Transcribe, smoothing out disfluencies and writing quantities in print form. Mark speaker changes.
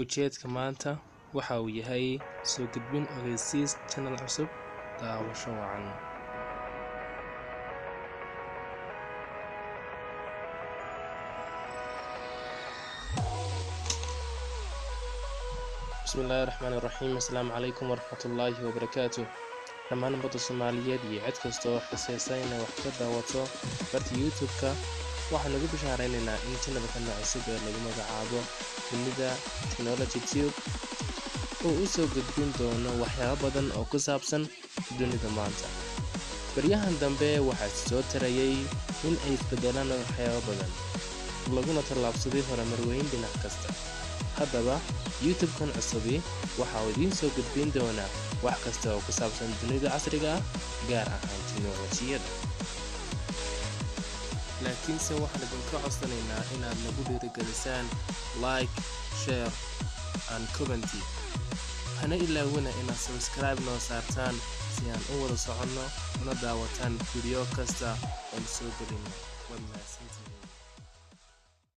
Speaker 1: ujeedka maanta waxa uu yahay soo gudbin ogeysiis channel cusub daawasho wacan. bismillaahi raxmaani raxiim. assalaamu calaykum waraxmatullaahi wabarakaatuh. dhammaan ummadda Soomaaliyeed iyo cid kasta oo xiiseysay inay wax ka daawato barta YouTube-ka waxaan ugu bishaareynaa in channelkan cusub ee lagu magacaabo Dunida Technology Tube uu u soo gudbin doono waxyaabo badan oo ku saabsan dunida maanta. baryahan dambe waxaa soo tarayay in ay isbedelaan waxyaabo badan laguna tallaabsaday horumar weyn dhinac kasta. haddaba YouTube-kan cusubi waxa uu idiin soo gudbin doonaa wax kasta oo ku saabsan dunida casriga ah, gaar ahaan tiknoolajiyada. laakiinse waxaan idinka codsanaynaa inaad nagu dhiirigelisaan like, share and comment. hana ilaawina inaad subscribe noo saartaan si aan u wada soconno una daawataan video kasta oo soo gelino. waad mahadsantihiin.